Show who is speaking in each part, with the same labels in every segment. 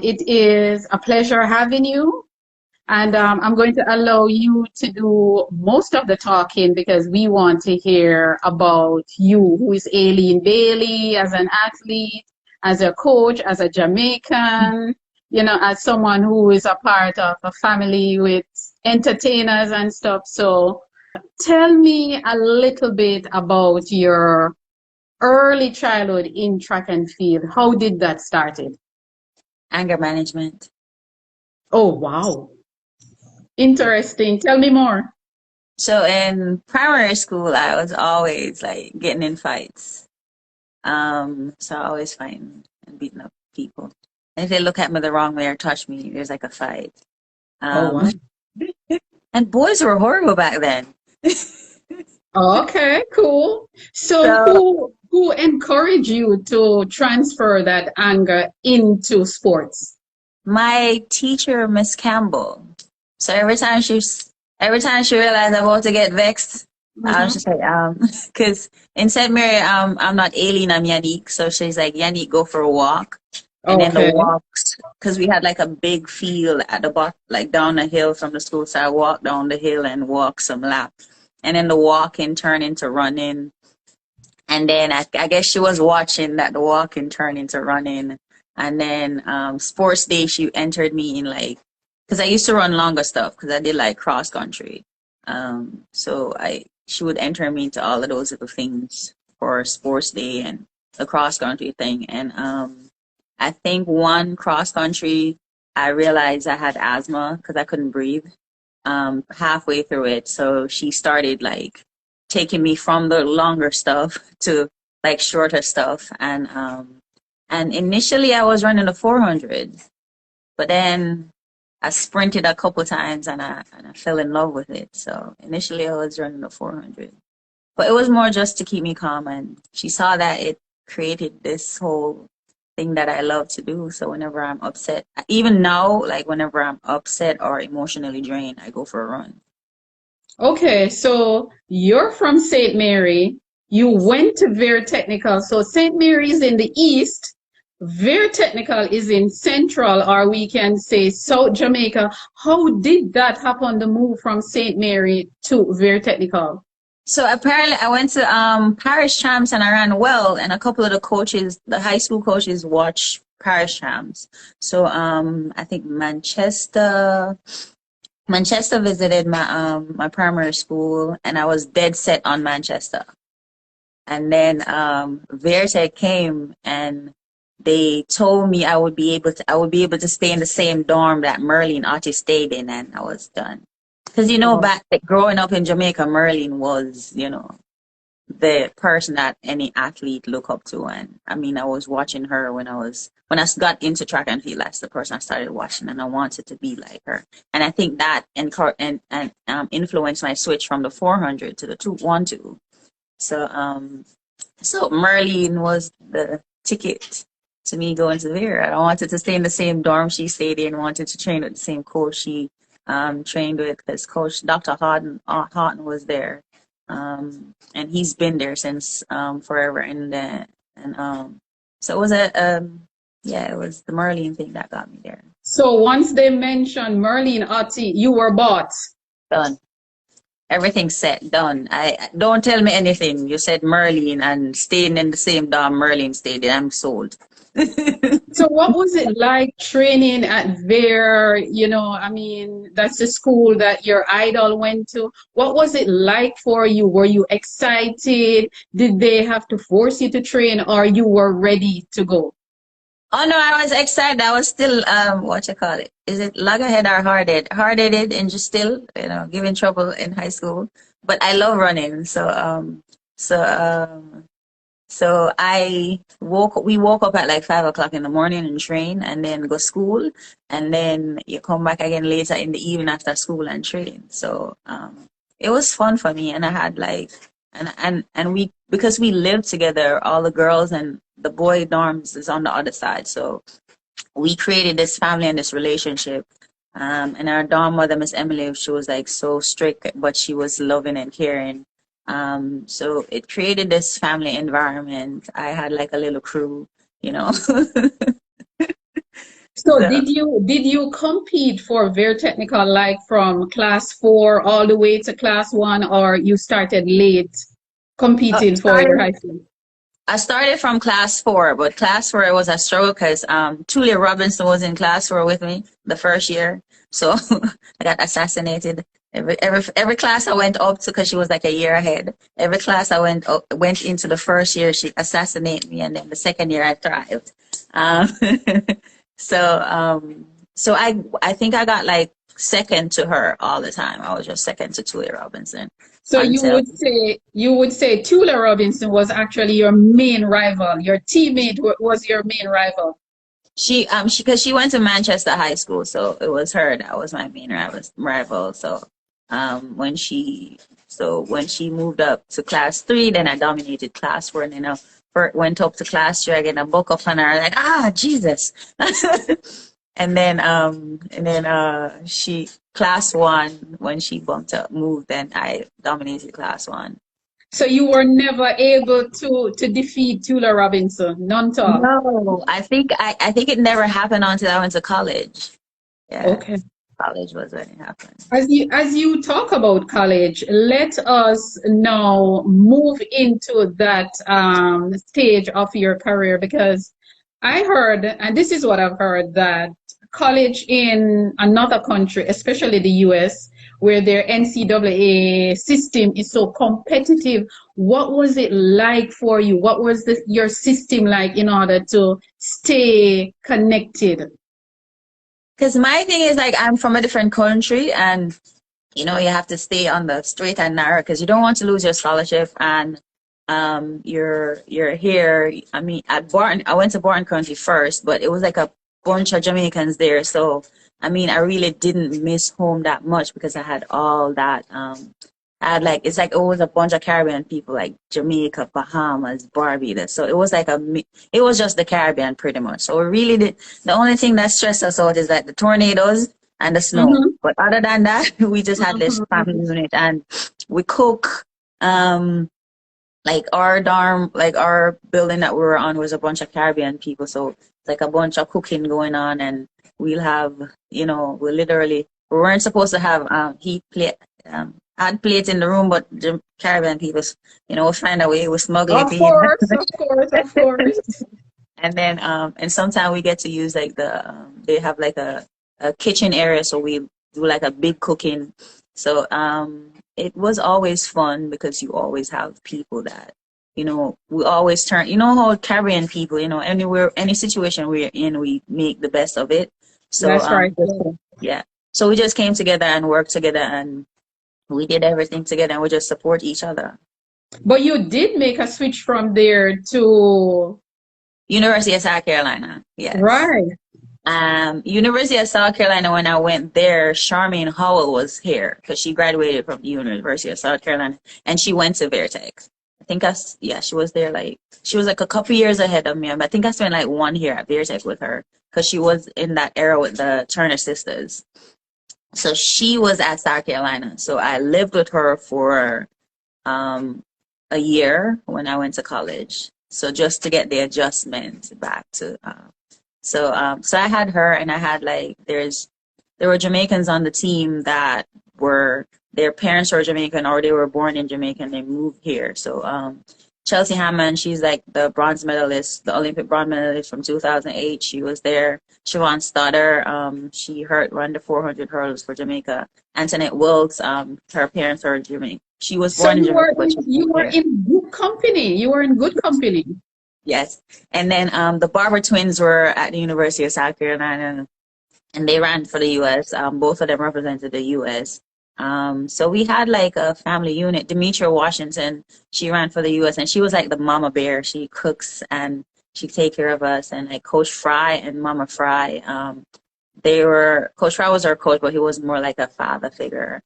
Speaker 1: It is a pleasure having you. And I'm going to allow you to do most of the talking because we want to hear about you, who is Aileen Bailey as an athlete, as a coach, as a Jamaican, as someone who is a part of a family with entertainers and stuff. So tell me a little bit about your early childhood in track and field. How did that started?
Speaker 2: Anger management.
Speaker 1: Oh, wow. Interesting. Tell me more.
Speaker 2: So in primary school, I was always like getting in fights. So I always fighting and beating up people. And if they look at me the wrong way or touch me, there's like a fight.
Speaker 1: Oh, wow.
Speaker 2: And boys were horrible back then.
Speaker 1: Okay, cool. So who encouraged you to transfer that anger into sports?
Speaker 2: My teacher, Miss Campbell. So every time she realized I'm about to get vexed, I was just like, because in St. Mary, I'm not Aileen, I'm Yannick. So she's like, Yannick, go for a walk. And then the walks, because we had like a big field at the bottom, like down the hill from the school. So I walked down the hill and walked some laps. And then the walking turned into running. And then I guess she was watching that the walking turned into running. And then sports day, she entered me in like, because I used to run longer stuff because I did like cross country. So she would enter me into all of those little things for sports day and the cross country thing. And I think one cross country, I realized I had asthma because I couldn't breathe halfway through it. So she started like taking me from the longer stuff to like shorter stuff. And initially I was running the 400, but then I sprinted a couple times and I fell in love with it. So initially I was running the 400, but it was more just to keep me calm. And she saw that it created this whole thing that I love to do. So whenever I'm upset, even now, like whenever I'm upset or emotionally drained, I go for a run.
Speaker 1: Okay, so you're from St. Mary. You went to Very Technical. So St. Mary is in the east. Very Technical is in central, or we can say South Jamaica. How did that happen, the move from St. Mary to Very Technical?
Speaker 2: So apparently I went to Parish Champs and I ran well, and a couple of the coaches, the high school coaches, watch Parish Champs. So I think Manchester visited my primary school, and I was dead set on Manchester. And then Vertech came and they told me I would be able to stay in the same dorm that Merlin Otti stayed in, and I was done. Because back growing up in Jamaica, Merlin was, the person that any athlete look up to. And I mean, I was watching her when I got into track and field. That's the person I started watching, and I wanted to be like her. And I think that influenced my switch from the 400 to the 212. So Merlin was the ticket to me going to Vera. I wanted to stay in the same dorm she stayed in. Wanted to train with the same coach she trained with, because Coach Dr. Houghton was there. And he's been there since forever. So it was it was the Merlin thing that got me there.
Speaker 1: So once they mentioned Merlin Otti, you were bought.
Speaker 2: Done. Everything's set, done. I don't tell me anything. You said Merlin and staying in the same dorm Merlin stayed in. I'm sold.
Speaker 1: So what was it like training at Ver? I mean, that's the school that your idol went to. What was it like for you? Were you excited? Did they have to force you to train, or you were ready to go?
Speaker 2: Oh no, I was excited. I was still what you call it? Is it loggerhead or hard-headed? Hard-headed and just still, giving trouble in high school. But I love running. So we woke up at like 5 o'clock in the morning and train, and then go school, and then you come back again later in the evening after school and train. So it was fun for me, and I had like and we, because we lived together, all the girls, and the boy dorms is on the other side. So we created this family and this relationship. And our dorm mother, Miss Emily, she was like so strict, but she was loving and caring. So it created this family environment. I had like a little crew,
Speaker 1: So
Speaker 2: So
Speaker 1: did you compete for very technical like from class 4 all the way to class 1, or you started late competing for your
Speaker 2: started
Speaker 1: high school?
Speaker 2: I started from class 4, but class 4 was a struggle because Julia Robinson was in class 4 with me the first year. So I got assassinated. Every class I went up to, because she was like a year ahead. Every class I went into the first year, she assassinated me, and then the second year I thrived. Um, so so I think I got like second to her all the time. I was just second to Julia Robinson
Speaker 1: So
Speaker 2: until
Speaker 1: you would say Tula Robinson was actually your main rival. Your teammate was your main rival.
Speaker 2: because she went to Manchester High School, so it was her that was my main rival. So when she moved up to class 3, then I dominated class 4, and then I went up to class 3 again. I woke up on her like, Jesus. and then she class 1, when she moved, then I dominated class 1.
Speaker 1: So you were never able to defeat Tula Robinson, none at all.
Speaker 2: No, I think it never happened until I went to college. Yeah,
Speaker 1: Okay.
Speaker 2: college was when it happened.
Speaker 1: As you talk about college, let us now move into that stage of your career, because I heard, and this is what I've heard, that college in another country, especially the US, where their NCAA system is so competitive, what was it like for you? What was your system like in order to stay connected?
Speaker 2: Because my thing is like I'm from a different country, and you have to stay on the straight and narrow because you don't want to lose your scholarship, and you're here. I mean, I went to Barton County first, but it was like a bunch of Jamaicans there, so I mean I really didn't miss home that much because I had all that. I had like it's like it was a bunch of Caribbean people like Jamaica, Bahamas, Barbados. So it was like it was just the Caribbean pretty much. So really the only thing that stressed us out is like the tornadoes and the snow.
Speaker 1: Mm-hmm.
Speaker 2: But other than that, we just had this family
Speaker 1: Mm-hmm.
Speaker 2: unit, and we cook. Like our dorm, like our building that we were on was a bunch of Caribbean people. So it's like a bunch of cooking going on, and we'll have, we weren't supposed to have heat plate, hot plate in the room, but the Caribbean people, we find a way, we smuggle it
Speaker 1: Of
Speaker 2: in.
Speaker 1: course, of course, of course.
Speaker 2: And then, and sometimes we get to use like they have like a kitchen area, so we do like a big cooking. So, it was always fun because you always have people that, we always turn, how Caribbean people, anywhere, any situation we're in, we make the best of it. So,
Speaker 1: That's right.
Speaker 2: yeah. So we just came together and worked together, and we did everything together, and we just support each other.
Speaker 1: But you did make a switch from there to
Speaker 2: University of South Carolina. Yes.
Speaker 1: right.
Speaker 2: University of South Carolina, when I went there, Charmaine Howell was here because she graduated from the University of South Carolina, and she went to Vertex. I think she was there she was like a couple years ahead of me. I think I spent like 1 year at Vertex with her because she was in that era with the Turner sisters. So she was at South Carolina. So I lived with her for a year when I went to college. So just to get the adjustment back to so I had her, and I had there were Jamaicans on the team that their parents were Jamaican or they were born in Jamaica and they moved here. So Chelsea Hammond, she's like the bronze medalist, the Olympic bronze medalist from 2008. She was there. Siobhan Stoddard, she ran the 400 hurdles for Jamaica. Antoinette Wilkes, her parents are Jamaican. She was
Speaker 1: So
Speaker 2: born in Jamaica, but
Speaker 1: you were in good company. You were in good company.
Speaker 2: yes. And then the Barber twins were at the University of South Carolina, and they ran for the U.S. Both of them represented the U.S. So we had like a family unit. Demetria Washington, she ran for the U.S. and she was like the mama bear. She cooks and she take care of us. And like Coach Fry and Mama Fry, Coach Fry was our coach, but he was more like a father figure.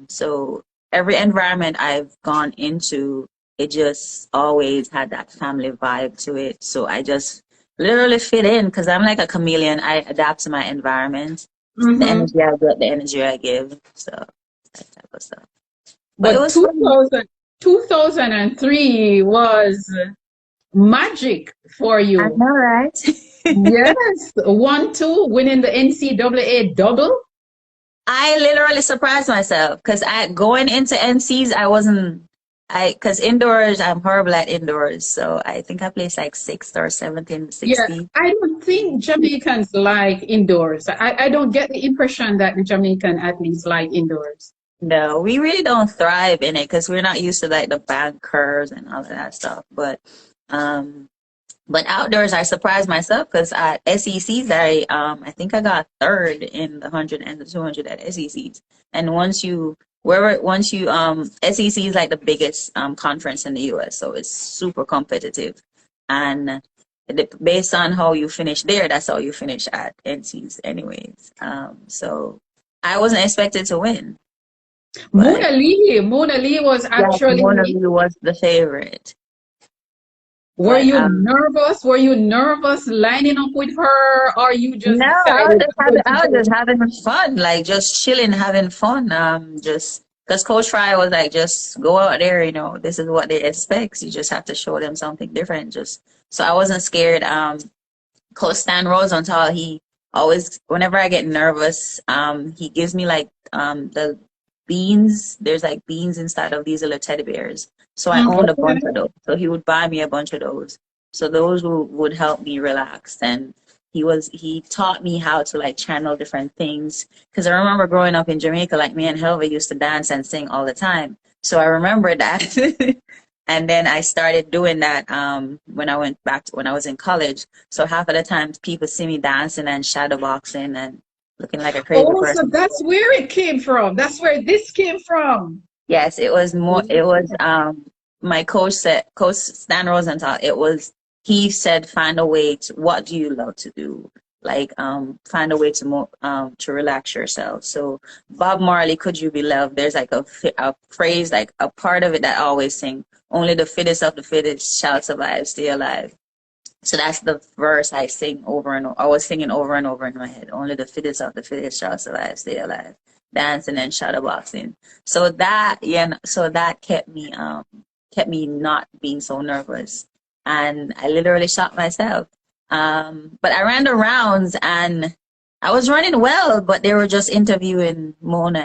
Speaker 2: So every environment I've gone into, it just always had that family vibe to it. So I just literally fit in because I'm like a chameleon. I adapt to my environment.
Speaker 1: Mm-hmm.
Speaker 2: The energy I get, the energy I give. So that type of stuff. But it
Speaker 1: But
Speaker 2: was fun.
Speaker 1: 2003 was magic for
Speaker 2: I
Speaker 1: you.
Speaker 2: know, right?
Speaker 1: Yes, 1-2, winning the NCAA double.
Speaker 2: I literally surprised myself because I going into NCs, I wasn't because indoors I'm horrible at indoors. So I think I placed like sixth or seventh in
Speaker 1: Yeah,
Speaker 2: 60.
Speaker 1: I don't think Jamaicans like indoors. I don't get the impression that the Jamaican athletes like indoors.
Speaker 2: No, we really don't thrive in it because we're not used to like the bank curves and all of that stuff. Um, but outdoors, I surprised myself because at SECs, I think I got third in the 100 and the 200 at SECs. And SEC is like the biggest conference in the US, so it's super competitive. And based on how you finish there, that's how you finish at NCs, anyways. So I wasn't expected to win, but
Speaker 1: Mona Lee was
Speaker 2: yes, one of
Speaker 1: actually.
Speaker 2: you was the favorite.
Speaker 1: Were
Speaker 2: But
Speaker 1: you nervous? Were you nervous lining up with her, or you just
Speaker 2: no, I was
Speaker 1: decided
Speaker 2: just
Speaker 1: I'm going to
Speaker 2: having fun, like just chilling, having fun. Just because Coach Fry was like, just go out there, this is what they expect. You just have to show them something different. Just so I wasn't scared. Coach Stan Rosenthal, he always, whenever I get nervous, he gives me like the beans. There's like beans inside of these little teddy bears. So I owned a bunch of those. So he would buy me a bunch of those. So those would help me relax. And he taught me how to like channel different things. Because I remember growing up in Jamaica, like me and Helva used to dance and sing all the time. So I remember that. And then I started doing that when I went back to when I was in college. So half of the time people see me dancing and shadowboxing and looking like a crazy
Speaker 1: Oh, so
Speaker 2: person.
Speaker 1: that's where it came from. That's where this came from.
Speaker 2: Yes, my Coach Stan Rosenthal, he said, find a way to, what do you love to do? Like, find a way to relax yourself. So Bob Marley, Could You Be Loved? There's like a phrase, like a part of it that I always sing, only the fittest of the fittest shall survive, stay alive. So that's the verse I sing over and over. I was singing over and over in my head. Only the fittest of the fittest shall survive, stay alive. Dancing and shadowboxing. So that kept me not being so nervous. And I literally shot myself. But I ran the rounds and I was running well, but they were just interviewing Mona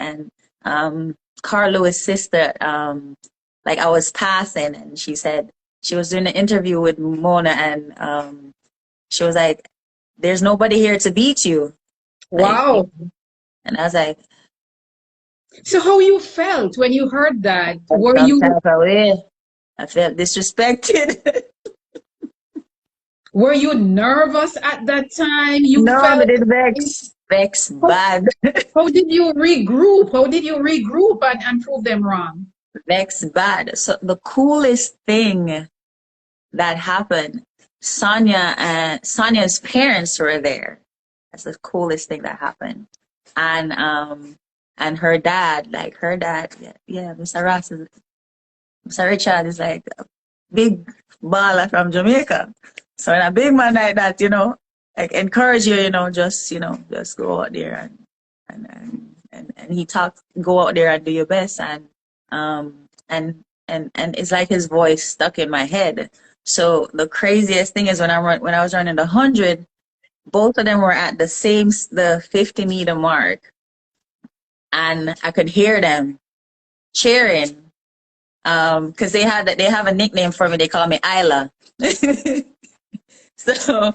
Speaker 2: and Carl Lewis' sister. Like I was passing and she said, she was doing an interview with Mona and she was like, there's nobody here to beat you.
Speaker 1: Wow.
Speaker 2: And I was like,
Speaker 1: so how you felt when you heard that? Were you?
Speaker 2: I felt disrespected.
Speaker 1: Were you nervous at that time?
Speaker 2: No, but it vex bad.
Speaker 1: How did you regroup? How did you regroup and prove them wrong?
Speaker 2: Vex bad. So the coolest thing that happened, Sonia's parents were there. That's the coolest thing that happened. And her dad, Mr. Ross Mr. Richard is like a big baller from Jamaica. So in a big man like that, like encourage you, just go out there and he talks, go out there and do your best and it's like his voice stuck in my head. So the craziest thing is when I was running the 100, both of them were at the 50-meter mark, and I could hear them cheering because they have a nickname for me. They call me Isla. So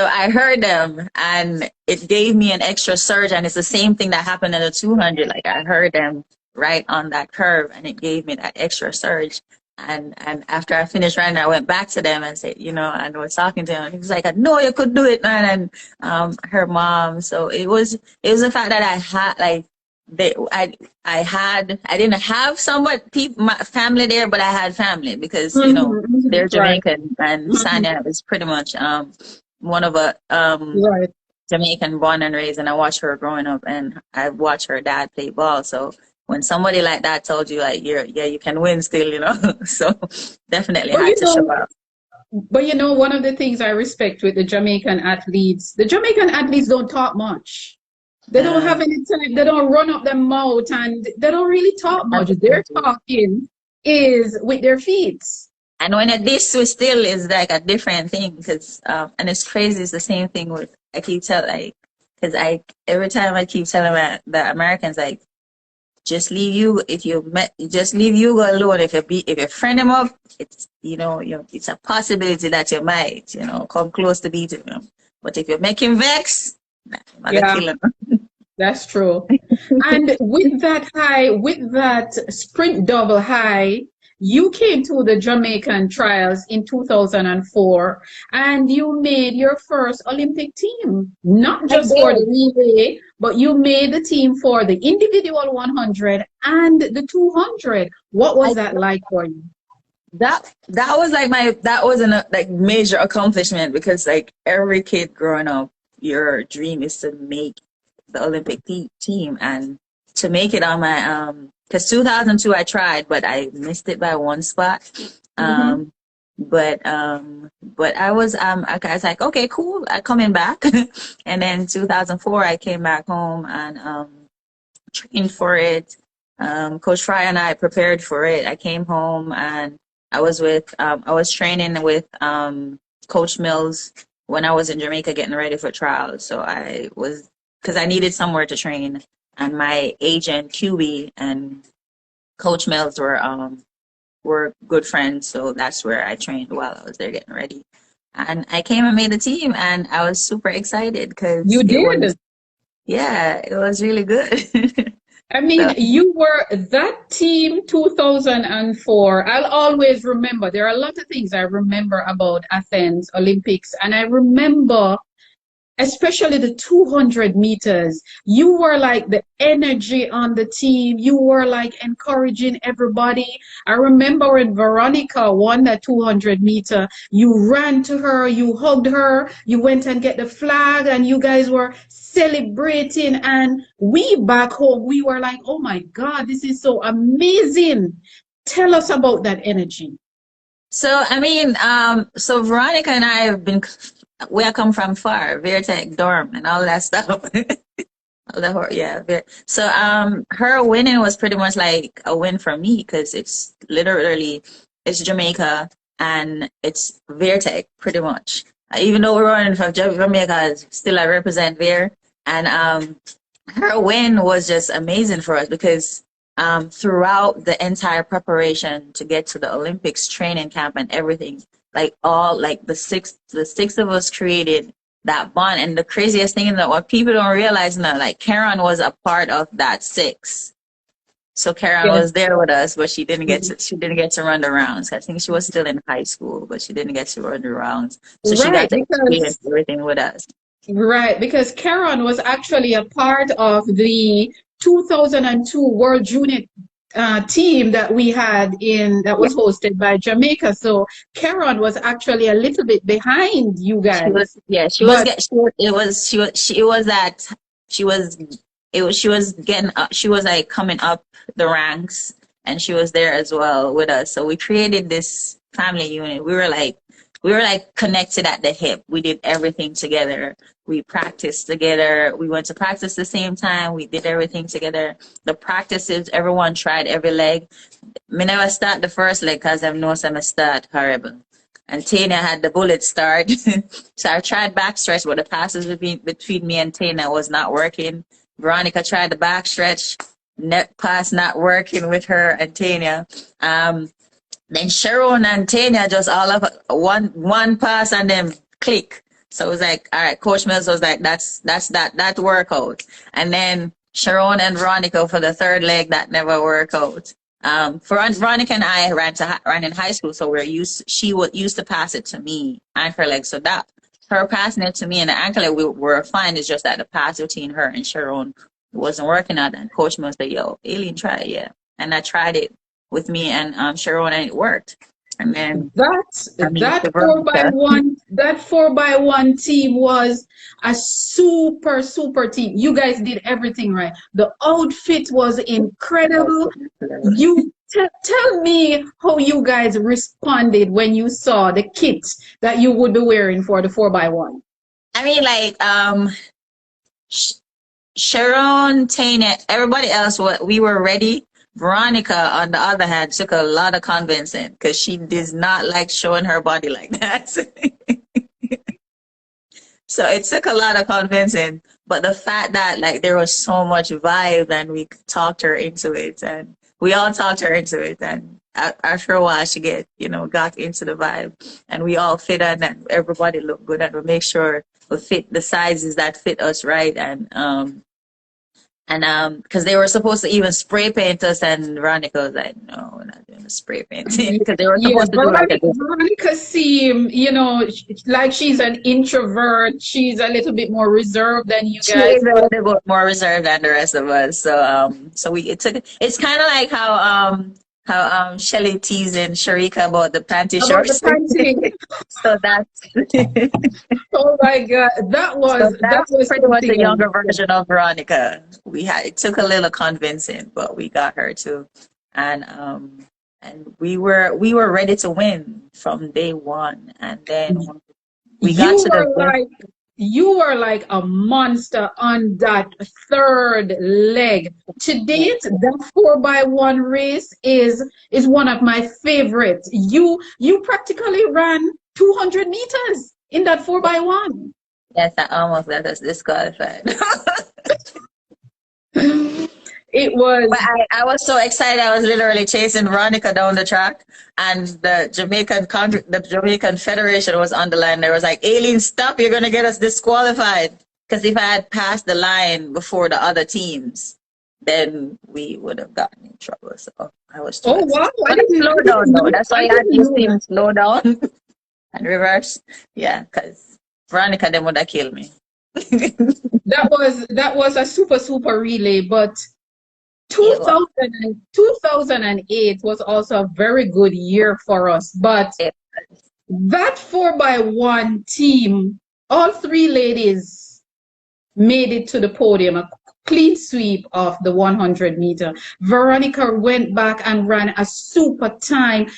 Speaker 2: I heard them, and it gave me an extra surge, and it's the same thing that happened in the 200. Like I heard them right on that curve, and it gave me that extra surge. And after I finished running, I went back to them and said, and I was talking to him. And he was like, "I know you could do it, man." And her mom. So it was the fact that I had like I didn't have my family there, but I had family because they're Jamaican, and Sanya is pretty much one of a Jamaican born and raised, and I watched her growing up, and I watched her dad play ball. So when somebody like that told you like you can win still, so definitely had to show up.
Speaker 1: But one of the things I respect with the Jamaican athletes don't talk much. They don't have any time. They don't run up their mouth and they don't really talk much. Their talking is with their feet.
Speaker 2: And when this was still is like a different thing because and it's crazy. It's the same thing with I keep telling like because I every time I keep telling the Americans like just leave you if you met just leave you go alone if you friend him up it's it's a possibility that you might come close to beating him. But if you make him vex, nah, I'm gonna
Speaker 1: Yeah,
Speaker 2: kill him.
Speaker 1: that's true. And with that sprint double high, you came to the Jamaican trials in 2004 and you made your first Olympic team, not
Speaker 2: I
Speaker 1: just for the
Speaker 2: did.
Speaker 1: relay, but you made the team for the individual 100 and the 200. What was
Speaker 2: I
Speaker 1: that like for you?
Speaker 2: that was like that was a like major accomplishment because like every kid growing up, your dream is to make the Olympic team and to make it on my because 2002 I tried but I missed it by one spot.
Speaker 1: Hmm.
Speaker 2: um but I was like okay cool I coming back and then 2004 I came back home and trained for it. Coach Fry and I prepared for it. I came home and I was training with Coach Mills when I was in Jamaica getting ready for trials. So I was because I needed somewhere to train, and my agent QB and Coach Mills were good friends. So that's where I trained while I was there getting ready. And I came and made the team, and I was super excited because
Speaker 1: You did.
Speaker 2: it was really good.
Speaker 1: I mean,
Speaker 2: So
Speaker 1: you were that team 2004. I'll always remember. There are a lot of things I remember about Athens Olympics, and I remember especially the 200 meters. You were like the energy on the team. You were like encouraging everybody. I remember when Veronica won that 200-meter, you ran to her, you hugged her, you went and get the flag, and you guys were celebrating. And we back home, we were like, oh my God, this is so amazing. Tell us about that energy.
Speaker 2: So I mean, so Veronica and I have been we come from far, Vertec dorm and all that stuff. All the yeah. So her winning was pretty much like a win for me because it's literally it's Jamaica and it's Vertec pretty much. Even though we're running from Jamaica, still I represent Ver. And her win was just amazing for us because throughout the entire preparation to get to the Olympics training camp and everything, like all like the six of us created that bond. And the craziest thing is that what people don't realize now, like Karen was a part of that six. So Karen
Speaker 1: Yes.
Speaker 2: was there with us, but she didn't get to run the rounds. I think she was still in high school, but she didn't get to run the rounds. So she
Speaker 1: Right,
Speaker 2: got to experience
Speaker 1: because
Speaker 2: everything with us.
Speaker 1: Right, because Karen was actually a part of the 2002 World Junior team that we had in that
Speaker 2: Yeah.
Speaker 1: was hosted by Jamaica. So Karen was actually a little bit behind you
Speaker 2: She was,
Speaker 1: guys.
Speaker 2: yeah, she was,
Speaker 1: But
Speaker 2: get, she, was- it was, she, it was that, she was, it was, she was getting up, she was like coming up the ranks and she was there as well with us. So we created this family unit. We were like connected at the hip. We did everything together. We practiced together. We went to practice the same time. We did everything together. The practices, everyone tried every leg. Me never start the first leg because I know some start horrible. And Tana had the bullet start. So I tried backstretch, but the passes between me and Tana was not working. Veronica tried the backstretch, net pass not working with her and Tana. Then Sharon and Tanya just all of one pass and then click. So it was like, all right, Coach Mills was like, that workout. And then Sharon and Veronica for the third leg that never worked out. Veronica and I ran in high school, so she was used to pass it to me, anchor leg. So that her passing it to me and the anchor leg we were fine. It's just that the pass between her and Sharon wasn't working out. And Coach Mills said, "Yo, ALEEN, try it, yeah." And I tried it with me and Sharon, and it worked. And then I mean,
Speaker 1: that four by
Speaker 2: Veronica.
Speaker 1: one that 4x1 team was a super team. You guys did everything right. The outfit was incredible. You tell me how you guys responded when you saw the kit that you would be wearing for the 4x1.
Speaker 2: I mean, like Sh- Sharon, Tana, everybody else, we were ready. Veronica, on the other hand, took a lot of convincing because she does not like showing her body like that. So it took a lot of convincing, but the fact that like there was so much vibe and we talked her into it, and we all talked her into it, and after a while she got into the vibe, and we all fit in, and everybody looked good, and we make sure we fit the sizes that fit us right, and because they were supposed to even spray paint us, and Veronica was like, "No, we're not doing the spray painting," because they were supposed to do like a
Speaker 1: Veronica seem, like she's an introvert. She's a little bit more reserved than you
Speaker 2: She
Speaker 1: guys.
Speaker 2: is a little bit more reserved than the rest of us. So it's kind of like how Shelly teasing Sharika about the panty
Speaker 1: About
Speaker 2: shorts.
Speaker 1: the panting.
Speaker 2: So that's
Speaker 1: Oh my God, that was
Speaker 2: pretty much the
Speaker 1: something
Speaker 2: younger
Speaker 1: else.
Speaker 2: version of Veronica. It took a little convincing, but we got her too, and we were ready to win from day one, and then we got to the.
Speaker 1: You were like a monster on that third leg. To date, that 4x1 race is one of my favorites. You practically ran 200 meters in that 4x1.
Speaker 2: Yes, I almost got us disqualified.
Speaker 1: It was.
Speaker 2: But I was so excited. I was literally chasing Veronica down the track, and the Jamaican Federation was on the line. There was like, "ALEEN, stop! You're gonna get us disqualified." Because if I had passed the line before the other teams, then we would have gotten in trouble. So I was too excited.
Speaker 1: Wow!
Speaker 2: But slow down, though. That's why I had to see him slow down and reverse. Yeah, because Veronica then would have killed me.
Speaker 1: That was a super relay, but 2008 was also a very good year for us. But that 4x1 team, all three ladies made it to the podium, a clean sweep of the 100 meter. Veronica went back and ran a super time,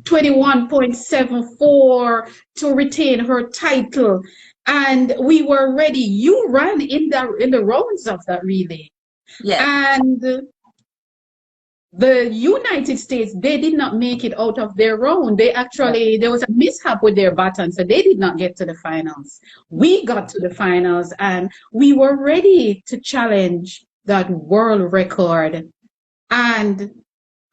Speaker 1: 21.74, to retain her title. And we were ready. You ran in the rounds of that relay.
Speaker 2: Yeah.
Speaker 1: And the United States, they did not make it out of their own. There was a mishap with their baton, so they did not get to the finals. We got to the finals, and we were ready to challenge that world record. And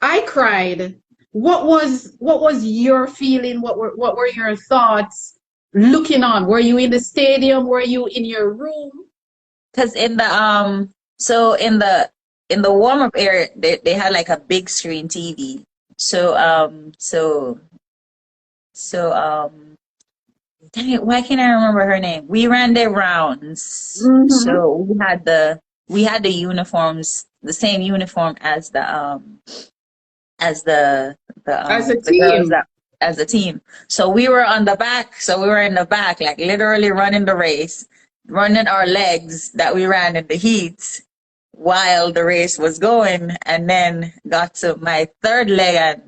Speaker 1: I cried. What was your feeling? What were your thoughts looking on? Were you in the stadium? Were you in your room?
Speaker 2: Because in the warm-up area, they had like a big screen TV. So dang it, why can't I remember her name? We ran the rounds.
Speaker 1: Mm-hmm.
Speaker 2: So we had the uniforms, the same uniform as the
Speaker 1: team.
Speaker 2: As a team. So we were on the back. So we were in the back, like literally running the race, running our legs that we ran in the heat while the race was going, and then got to my third leg, and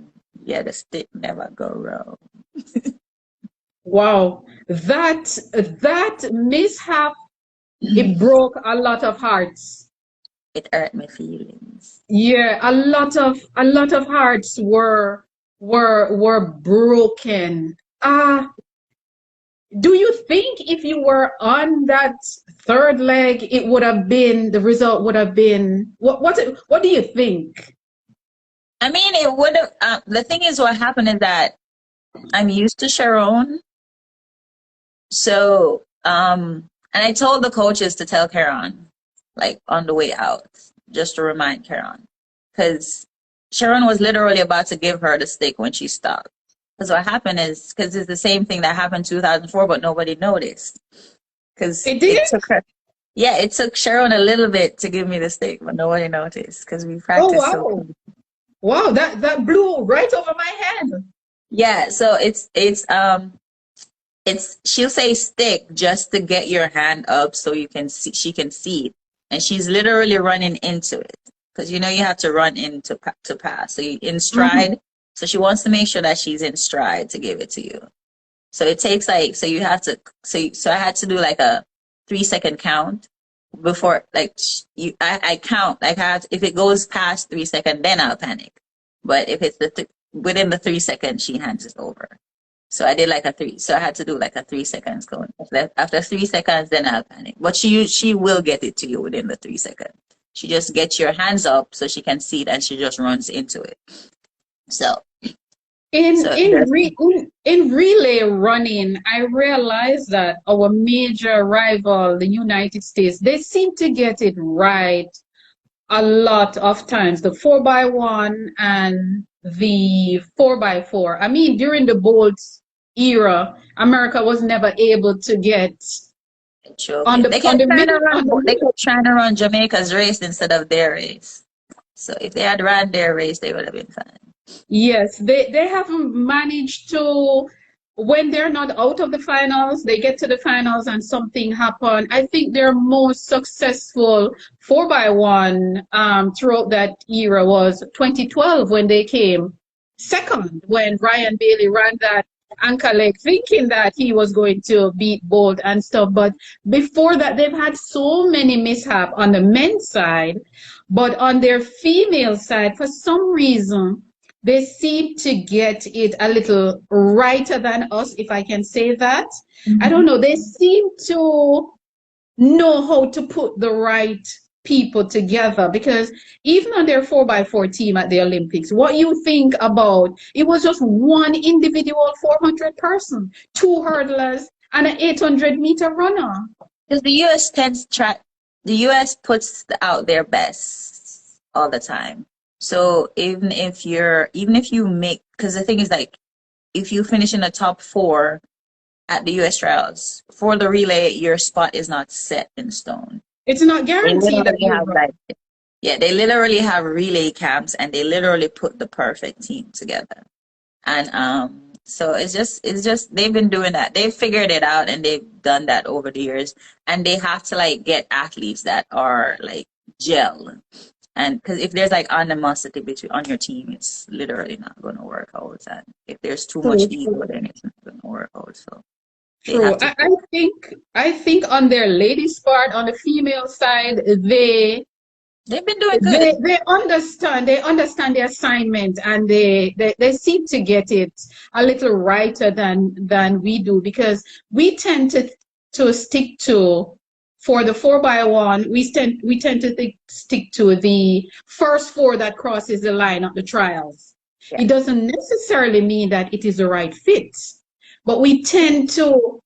Speaker 2: the stick never go wrong.
Speaker 1: Wow, that mishap, it broke a lot of hearts.
Speaker 2: It hurt my feelings.
Speaker 1: Yeah, a lot of hearts were broken. Do you think if you were on that third leg, the result would have been what do you think?
Speaker 2: I mean, it would have. The thing is, what happened is that I'm used to Sharon. So, and I told the coaches to tell Karen, like on the way out, just to remind Karen, because Sharon was literally about to give her the stick when she stopped. Because what happened is, because it's the same thing that happened in 2004, but nobody noticed. Because it took her. Yeah, it took Sharon a little bit to give me the stick, but nobody noticed because we practiced.
Speaker 1: Oh wow! Wow, that blew right over my head.
Speaker 2: Yeah, so it's she'll say stick just to get your hand up so you can see, she can see it, and she's literally running into it because you have to run in to pass. So you in stride. Mm-hmm. So she wants to make sure that she's in stride to give it to you. So it takes so I had to do like a 3-second count before, like, I count, like, if it goes past 3 seconds, then I'll panic. But if it's within the 3 seconds, she hands it over. So I did like so I had to do like a 3 seconds count. After 3 seconds, then I'll panic. But she will get it to you within the 3 seconds. She just gets your hands up so she can see it, and she just runs into it. So
Speaker 1: in relay running, I realized that our major rival, the United States, they seem to get it right a lot of times. The 4x1 and the 4x4. I mean, during the Bolt era, America was never able to get on the
Speaker 2: they kept
Speaker 1: middle.
Speaker 2: trying to run Jamaica's race instead of their race. So if they had run their race, they would have been fine.
Speaker 1: Yes, they haven't managed to, when they're not out of the finals, they get to the finals and something happened. I think their most successful 4x1 throughout that era was 2012 when they came second, when Ryan Bailey ran that anchor leg thinking that he was going to beat Bolt and stuff. But before that, they've had so many mishap on the men's side. But on their female side, for some reason, they seem to get it a little righter than us, if I can say that. I don't know. They seem to know how to put the right people together, because even on their 4x4 team at the Olympics, what you think about, it was just one individual 400 person, two hurdlers, and an 800-meter runner.
Speaker 2: Because the U.S. the U.S. puts out their best all the time. So even if you make, because the thing is, like, if you finish in the top 4 at the U.S. trials for the relay, your spot is not set in stone.
Speaker 1: It's not guaranteed.
Speaker 2: They literally have relay camps, and they literally put the perfect team together. And so it's just they've been doing that. They've figured it out, and they've done that over the years. And they have to, like, get athletes that are, like, gel. And because if there's, like, animosity on your team, it's literally not going to work out. And if there's too much ego, then it's not going to work out. So
Speaker 1: true. I think on their ladies' part, on the female side, they've
Speaker 2: been doing good.
Speaker 1: They understand the assignment, and they seem to get it a little righter than we do, because we tend to stick to, for the 4x1, we tend to stick to the first 4 that crosses the line at the trials. Yeah. It doesn't necessarily mean that it is the right fit, but we tend to,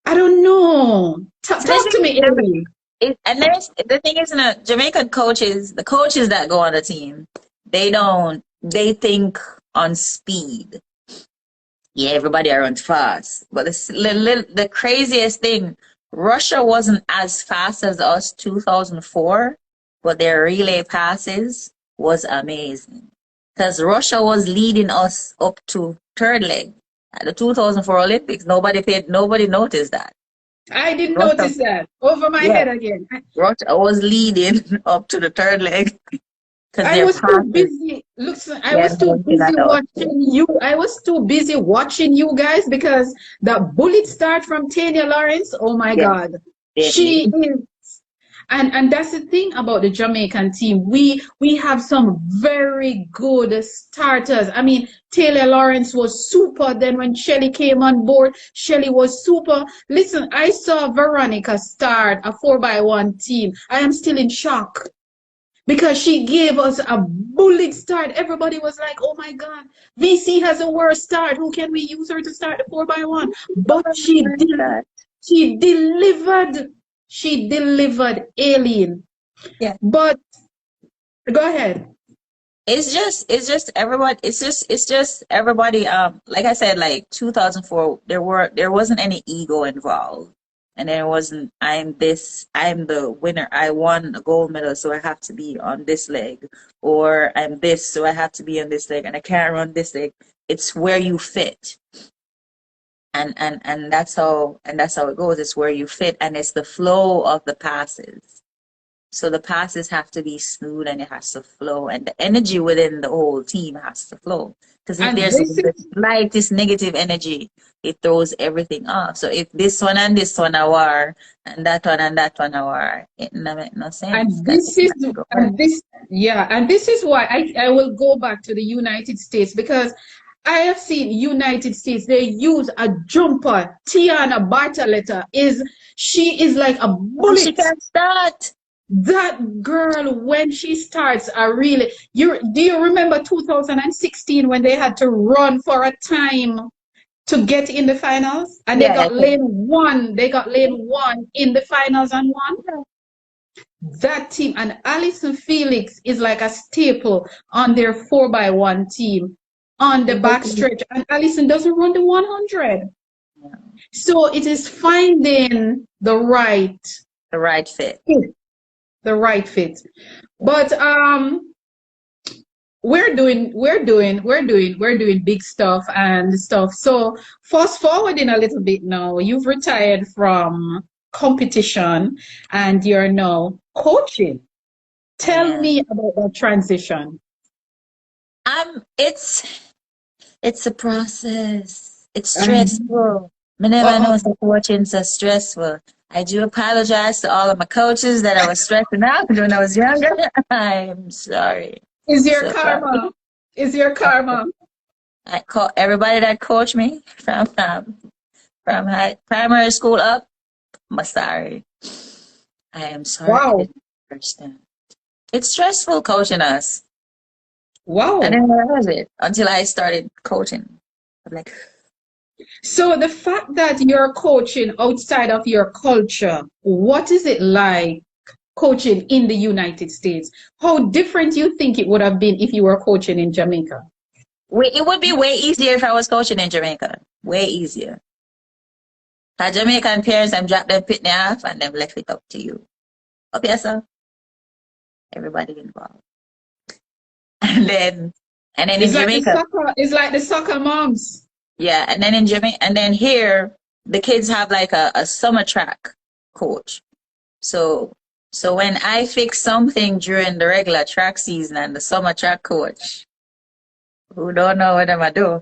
Speaker 1: I don't know. Talk to me, Amy.
Speaker 2: And the thing is, Jamaican coaches, the coaches that go on the team, they think on speed. Yeah, everybody runs fast. But the craziest thing, Russia wasn't as fast as us 2004, but their relay passes was amazing. Because Russia was leading us up to third leg. At the 2004 Olympics, nobody noticed that.
Speaker 1: I didn't notice that. Over my head again.
Speaker 2: Russia was leading up to the third leg.
Speaker 1: I was too busy. I was too busy watching you. I was too busy watching you guys, because the bullet start from Tanya Lawrence. Oh my God, she is. And that's the thing about the Jamaican team. We have some very good starters. I mean, Taylor Lawrence was super. Then when Shelly came on board, Shelly was super. Listen, I saw Veronica start a 4x1 team. I am still in shock, because she gave us a bullet start. Everybody was like, oh my God, VC has a worse start. Who can we use her to start the 4x1? But she did. She delivered. She delivered, ALEEN.
Speaker 2: Yeah.
Speaker 1: But go ahead.
Speaker 2: It's just everybody. It's just everybody. Like I said, like 2004, there wasn't any ego involved, and there wasn't, I'm the winner. I won a gold medal, so I have to be on this leg, or I'm this, so I have to be on this leg, and I can't run this leg. It's where you fit. And that's how it goes. It's where you fit, and it's the flow of the passes. So the passes have to be smooth and it has to flow, and the energy within the whole team has to flow. Because if
Speaker 1: And
Speaker 2: there's
Speaker 1: this
Speaker 2: the
Speaker 1: is
Speaker 2: slightest negative energy, it throws everything off. So if this one and this one are war, and that one are war, it no make no sense.
Speaker 1: and
Speaker 2: Because
Speaker 1: this
Speaker 2: it's
Speaker 1: is
Speaker 2: not gonna work.
Speaker 1: and this yeah, and this is why I will go back to the United States because I have seen United States, they use a jumper. Tiana Bartoletta she is like a
Speaker 2: Oh, she
Speaker 1: bullet.
Speaker 2: can't start.
Speaker 1: That girl, when she starts, I really do you remember 2016 when they had to run for a time to get in the finals? And
Speaker 2: Yeah, that's it.
Speaker 1: they got lane one in the finals and won. That team and Alison Felix is like a staple on their 4x1 team on the backstretch, and Alison doesn't run the 100.
Speaker 2: Yeah.
Speaker 1: So it is finding
Speaker 2: The right fit.
Speaker 1: the right fit. But we're doing big stuff and stuff. So fast forwarding a little bit now, you've retired from competition and you're now coaching.
Speaker 2: I
Speaker 1: Tell
Speaker 2: am.
Speaker 1: me about that transition.
Speaker 2: It's a process. It's
Speaker 1: Um,
Speaker 2: stressful. I never know
Speaker 1: uh-oh.
Speaker 2: the coaching so stressful. I do apologize to all of my coaches that I was stressing out when I was younger. I'm sorry.
Speaker 1: Is your
Speaker 2: So sorry.
Speaker 1: karma? Is your karma?
Speaker 2: I call everybody that coached me from primary school up. I'm sorry. I am sorry I
Speaker 1: Wow.
Speaker 2: didn't understand. It's stressful coaching us. I
Speaker 1: Wow.
Speaker 2: didn't realize it until I started coaching. I'm like,
Speaker 1: So the fact that you're coaching outside of your culture, what is it like coaching in the United States? How different you think it would have been if you were coaching in Jamaica?
Speaker 2: it would be way easier if I was coaching in Jamaica. Way easier. Our Jamaican parents, them drop them pitney off and them left it up to you. Up here, sir. Everybody involved. And then, and then in Jamaica,
Speaker 1: It's like the soccer moms.
Speaker 2: yeah, and then in Jamaica, and then here, the kids have like a summer track coach. So, so when I fix something during the regular track season and the summer track coach, who don't know what I'm do,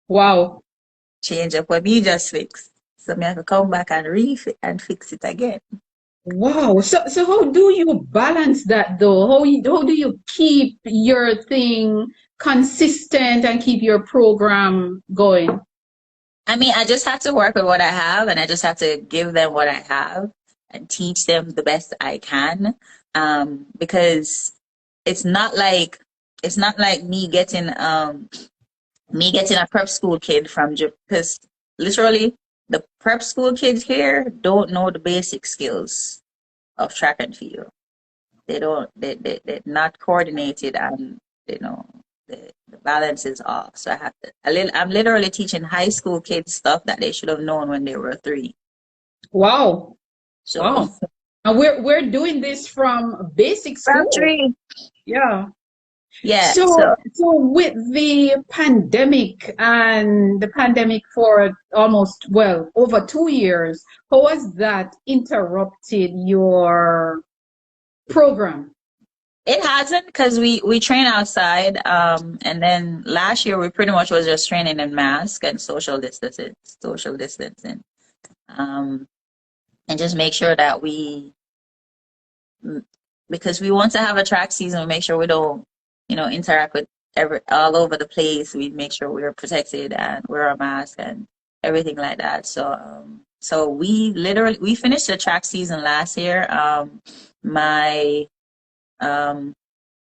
Speaker 1: Wow.
Speaker 2: change up what me just fix. So me have to come back and and fix it again.
Speaker 1: Wow. So how do you balance that though? How do you keep your thing consistent and keep your program going?
Speaker 2: I mean, I just have to work with what I have, and I just have to give them what I have and teach them the best I can. Because it's not like me getting a prep school kid from because literally the prep school kids here don't know the basic skills of track and field. They don't. They're not coordinated, and you know the balance is off. So I have to. I'm literally teaching high school kids stuff that they should have known when they were 3.
Speaker 1: Wow.
Speaker 2: So
Speaker 1: Wow. And we're doing this from basic
Speaker 2: from
Speaker 1: school.
Speaker 2: 3,
Speaker 1: Yeah.
Speaker 2: yeah.
Speaker 1: So
Speaker 2: So
Speaker 1: so with the pandemic for almost, well, over 2 years, how has that interrupted your program?
Speaker 2: it hasn't because we train outside. And then last year we pretty much was just training in mask and social distancing. Um, and just make sure that because we want to have a track season, we make sure we don't, interact with all over the place. We make sure we're protected and wear a mask and everything like that. So we finished the track season last year. My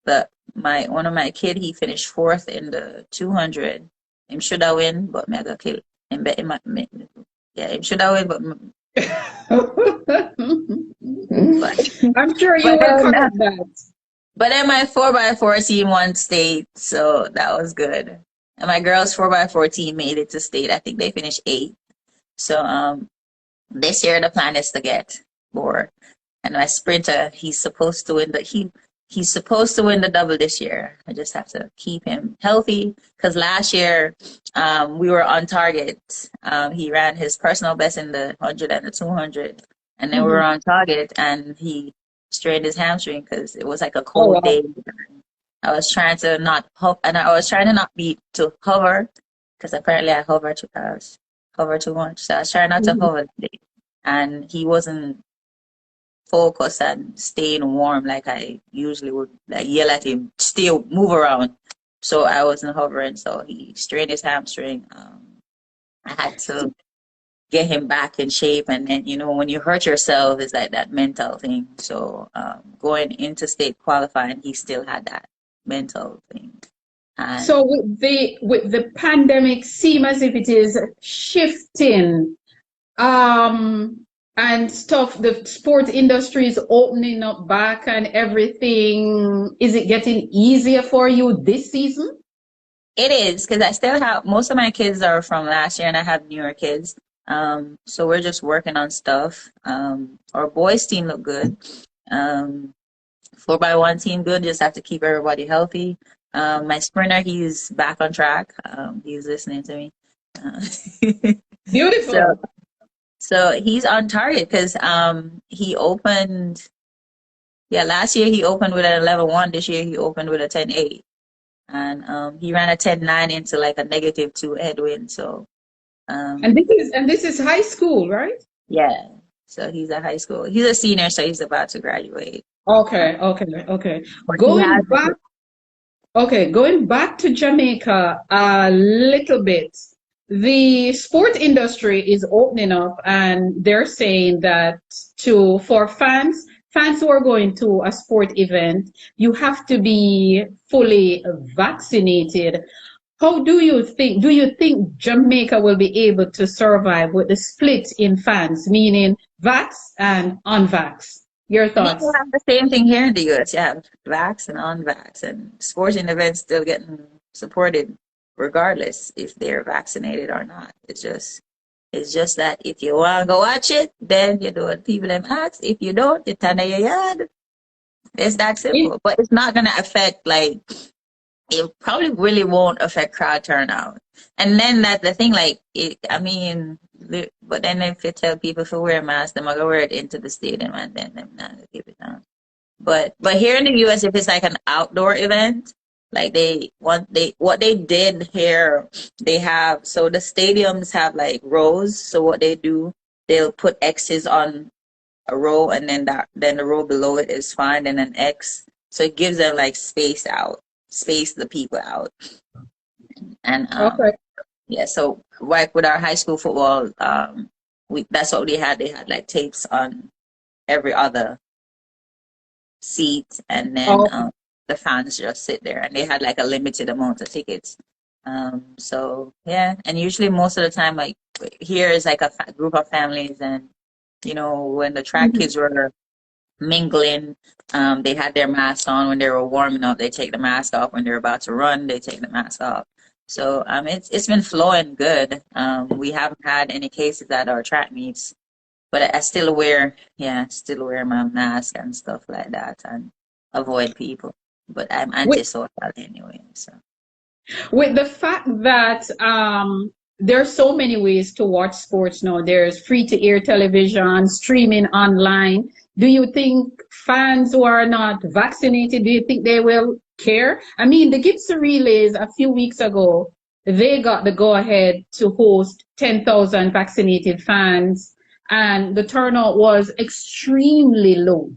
Speaker 2: but one of my kid, he finished 4th in the 200. Him should have win, but me I got killed. Yeah, him should have win, but
Speaker 1: I'm sure you
Speaker 2: but
Speaker 1: will
Speaker 2: then
Speaker 1: correct that.
Speaker 2: but then my 4x4 team won state, so that was good. And my girls 4x4 team made it to state. I think they finished 8th. So this year the plan is to get more. And my sprinter, he's supposed to win the double this year. I just have to keep him healthy because last year we were on target. He ran his personal best in the 100 and the 200, and then we were
Speaker 1: Mhm.
Speaker 2: on target, and he strained his hamstring because it was like a
Speaker 1: Oh,
Speaker 2: cold
Speaker 1: wow.
Speaker 2: day. I was trying to not hover, and I was trying to not be to hover because apparently I hover too much. So I was trying not to
Speaker 1: Mhm.
Speaker 2: hover today, and he wasn't focused on staying warm like I usually would. Like yell at him, still move around. So I wasn't hovering. So he strained his hamstring. I had to get him back in shape, and then when you hurt yourself, it's like that mental thing. So going into state qualifying, he still had that mental thing.
Speaker 1: So
Speaker 2: And
Speaker 1: with the pandemic, seem as if it is shifting, and stuff. The sport industry is opening up back and everything. Is it getting easier for you this season?
Speaker 2: it is because I still have most of my kids are from last year, and I have newer kids. So we're just working on stuff. Our boys team look good. Um, 4x1 team good. Just have to keep everybody healthy. My sprinter, he's back on track. He's listening to me. Uh, so
Speaker 1: Beautiful.
Speaker 2: so he's on target because he opened. Yeah, last year he opened with an 11.1. This year he opened with a 10.8, and he ran a 10.9 into like a -2 headwind. So
Speaker 1: And
Speaker 2: um,
Speaker 1: this is high school, right?
Speaker 2: yeah, so he's a high school. He's a senior, so he's about to graduate. Uh,
Speaker 1: Okay, okay, okay.
Speaker 2: but he
Speaker 1: Going
Speaker 2: has.
Speaker 1: back, okay, going back to Jamaica a little bit. The sport industry is opening up, and they're saying that for fans who are going to a sport event, you have to be fully vaccinated. Do you think Jamaica will be able to survive with the split in fans, meaning vax and unvax? Your
Speaker 2: I mean, you
Speaker 1: thoughts?
Speaker 2: have the same thing here in the US. You have vax and unvax, and sporting events still getting supported regardless if they're vaccinated or not. It's just that if you want to go watch it, then you do what people them ask. If you don't, you turn your yard. It's that
Speaker 1: In-
Speaker 2: simple. But it's not gonna affect like it probably really won't affect crowd turnout. And then that's the thing, like I mean, but then if you tell people to wear masks, they're gonna wear it into the stadium, and then they're not gonna keep it down. But here in the US, if it's like an outdoor event, like what they did here, they have so the stadiums have like rows. So what they do, they'll put X's on a row, and then the row below it is fine, and an X. So it gives them like space the people out, and
Speaker 1: okay.
Speaker 2: yeah. So like with our high school football, we that's what they had. They had like tapes on every other seat, and then
Speaker 1: Oh,
Speaker 2: the fans just sit there, and they had like a limited amount of tickets. So yeah, and usually most of the time, like here is like a group of families, and when the track
Speaker 1: mhm.
Speaker 2: kids were mingling, they had their masks on when they were warming up. They take the mask off when they're about to run. They take the mask off. So it's been flowing good. We haven't had any cases at our track meets, but I still wear my mask and stuff like that and avoid people. But I'm
Speaker 1: With
Speaker 2: antisocial anyway, so.
Speaker 1: with the fact that there's so many ways to watch sports now. There's free to air television, streaming online. Do you think fans who are not vaccinated, do you think they will care? I mean, the Gibson Relays a few weeks ago, they got the go ahead to host 10,000 vaccinated fans, and the turnout was extremely low.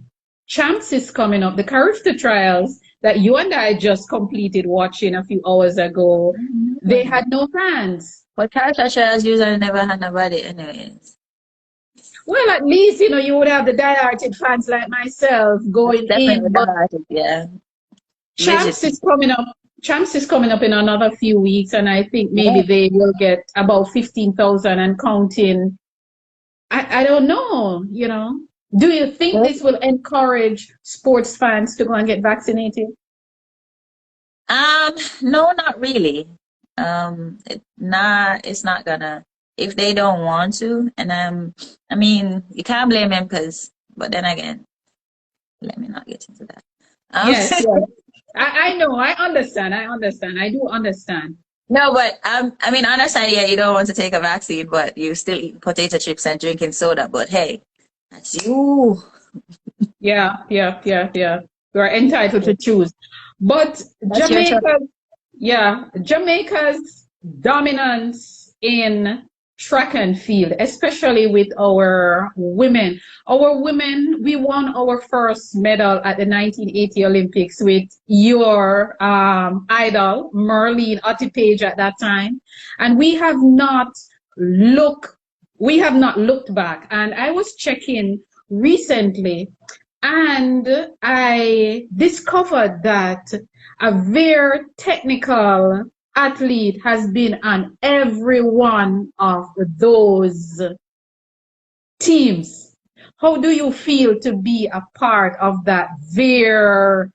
Speaker 1: Champs is coming up, the Carifta trials that you and I just completed watching a few hours ago, they had no fans.
Speaker 2: But caricatures usually never had nobody anyways.
Speaker 1: Well, at least, you would have the diehard fans like myself
Speaker 2: That's
Speaker 1: going
Speaker 2: definitely
Speaker 1: in, but
Speaker 2: that, yeah.
Speaker 1: Champs
Speaker 2: Legit.
Speaker 1: is coming up. Champs is coming up in another few weeks, and I think maybe
Speaker 2: Yeah.
Speaker 1: they will get about 15,000 and counting. I don't know. Do you think this will encourage sports fans to go and get vaccinated?
Speaker 2: No, not really. It's not gonna if they don't want to, and I mean, you can't blame them but then again, let me not get into that.
Speaker 1: Yes, yes. I know. I understand. I do understand.
Speaker 2: No, but I mean, I understand. Yeah, you don't want to take a vaccine, but you still eat potato chips and drinking soda. But hey, that's you.
Speaker 1: Yeah, yeah, yeah, yeah. You are entitled to choose. But
Speaker 2: That's your choice.
Speaker 1: Jamaica, yeah, Jamaica's dominance in track and field, especially with our women. Our women, we won our first medal at the 1980 Olympics with your idol, Merlene Ottipage at that time. And looked, we have not looked back. And I was checking recently and I discovered that a very technical athlete has been on every one of those teams. How do you feel to be a part of that very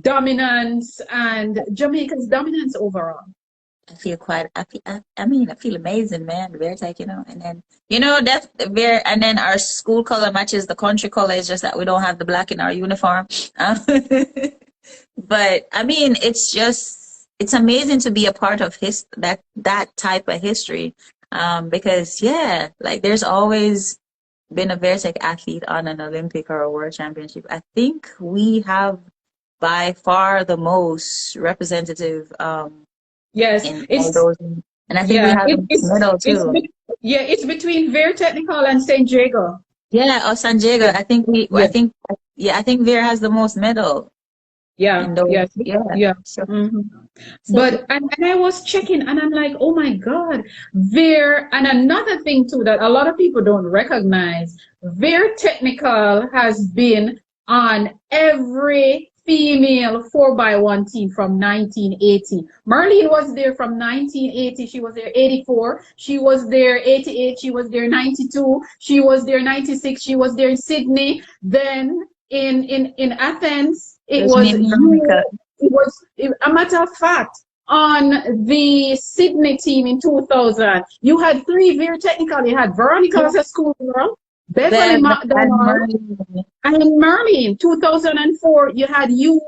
Speaker 1: dominance and Jamaica's dominance overall?
Speaker 2: I feel quite, I mean, I feel amazing, man. Very tight, and then, that's very, and then our school color matches the country color. It's just that we don't have the black in our uniform. But I mean, it's amazing to be a part of that type of history. Because yeah, like there's always been a Veritech athlete on an Olympic or a world championship. I think we have by far the most representative,
Speaker 1: Yes,
Speaker 2: in all those. And I think we
Speaker 1: yeah,
Speaker 2: have a medal too.
Speaker 1: yeah, it's between Very Technical and St. Jago.
Speaker 2: Yeah, or San Diego.
Speaker 1: Yeah, yeah,
Speaker 2: I think Vera has the most medal
Speaker 1: yeah,
Speaker 2: in those.
Speaker 1: yes,
Speaker 2: Yeah.
Speaker 1: yeah.
Speaker 2: So,
Speaker 1: Hmm.
Speaker 2: so
Speaker 1: But and I was checking and I'm like, oh my God, Veer, and another thing too that a lot of people don't recognize, Veer Technical has been on every female 4x1 team from 1980. Marlene was there from 1980. She was there 84. She was there 88. She was there 92. She was there 96. She was there in Sydney. Then in Athens, it
Speaker 2: there's me
Speaker 1: was
Speaker 2: and
Speaker 1: you.
Speaker 2: Veronica.
Speaker 1: It was a matter of fact on the Sydney team in 2000. You had three very technical. You had Veronica
Speaker 2: Yeah.
Speaker 1: as a schoolgirl, Beverly
Speaker 2: Bev and
Speaker 1: McDonald,
Speaker 2: Marlene.
Speaker 1: and Merlin. 2004, you had you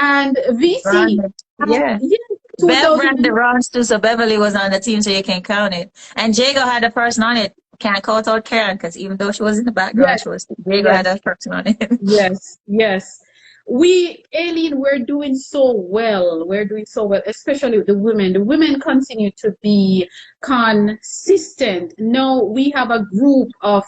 Speaker 1: and VC.
Speaker 2: Veronica. Yeah.
Speaker 1: Yeah,
Speaker 2: Bev ran the
Speaker 1: 2000.
Speaker 2: runs too, so Beverly was on the team, so you can count it. And Jago had the person on it. Can't count out Karen because even though she was in the background,
Speaker 1: Yes,
Speaker 2: she was Jago had
Speaker 1: yes,
Speaker 2: that person on it.
Speaker 1: yes, yes. ALEEN, we're doing so well. We're doing so well, especially with the women. The women continue to be consistent. Now we have a group of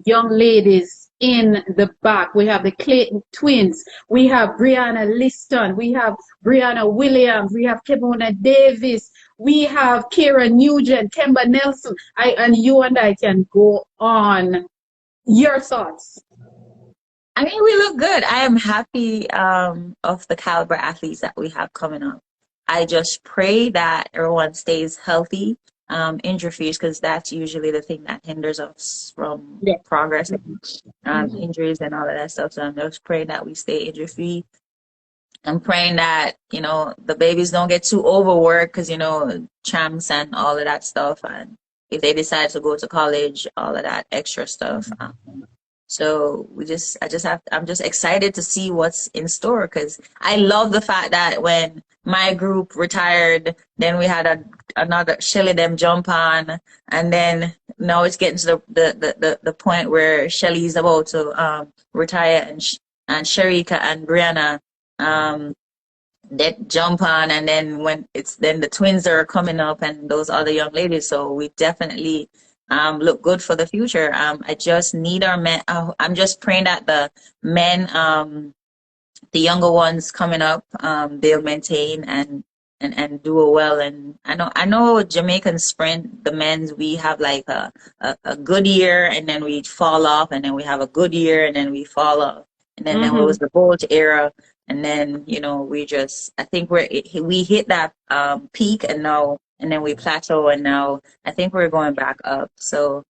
Speaker 1: young ladies in the back. We have the Clayton twins. We have Brianna Liston. We have Brianna Williams. We have Kevona Davis. We have Kira Nugent, Kemba Nelson. And you and I can go on. Your thoughts?
Speaker 2: I mean, we look good. I am happy of the caliber athletes that we have coming up. I just pray that everyone stays healthy, injury free, because that's usually the thing that hinders us from
Speaker 1: Yeah.
Speaker 2: progress,
Speaker 1: Mhm.
Speaker 2: injuries and all of that stuff. So I'm just praying that we stay injury free. I'm praying that, the babies don't get too overworked because, champs and all of that stuff. And if they decide to go to college, all of that extra stuff. So I'm just excited to see what's in store because I love the fact that when my group retired, then we had another Shelly them jump on, and then now it's getting to the point where Shelly's about to retire, and Sharika and Brianna that jump on, and then then the twins are coming up and those other young ladies. So we definitely look good for the future. I just need our men. I'm just praying that the men, the younger ones coming up, they'll maintain and do it well. And I know Jamaican sprint, the men's, we have like a good year and then we fall off, and then we have a good year and then we fall off, and then there was the Bolt era, and then I think we hit that peak, and then we plateau, and now I think we're going back up. So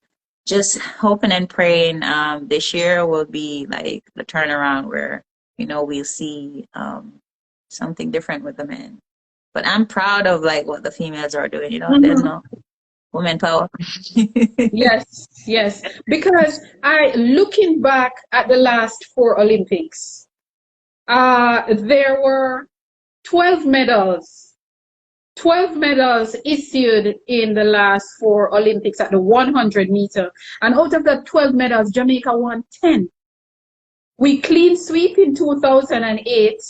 Speaker 2: just hoping and praying this year will be like the turnaround where we'll see something different with the men. But I'm proud of like what the females are doing. There's no women power.
Speaker 1: Yes, yes. Because looking back at the last four Olympics, there were 12 medals, 12 medals issued in the last four Olympics at the 100 meter. And out of the 12 medals, Jamaica won 10. We clean sweep in 2008.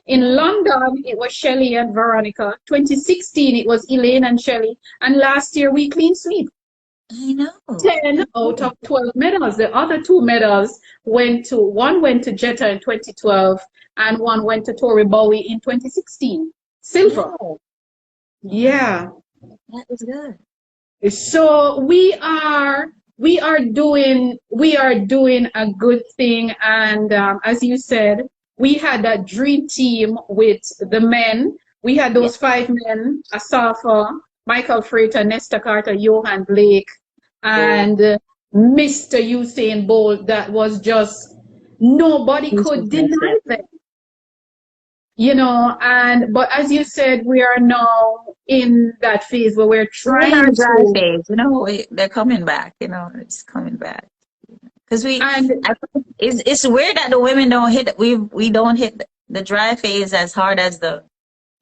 Speaker 1: In London, it was Shelley and Veronica. 2016, it was Elaine and Shelley. And last year, we clean sweep.
Speaker 2: I know.
Speaker 1: 10 out of 12 medals. The other two medals one went to Jetta in 2012, and one went to Tori Bowie in 2016. Silver. Yeah.
Speaker 2: That was good.
Speaker 1: So we are doing a good thing, and as you said, we had that dream team with the men. We had those five men: Asafa, Michael Frater, Nesta Carter, Johan Blake, and Mr. Usain Bolt. That was just nobody could deny them. But as you said, we are now in that phase where we're trying to.
Speaker 2: Phase, they're coming back. It's coming back. Because it's weird that the women don't hit. We don't hit the dry phase as hard as the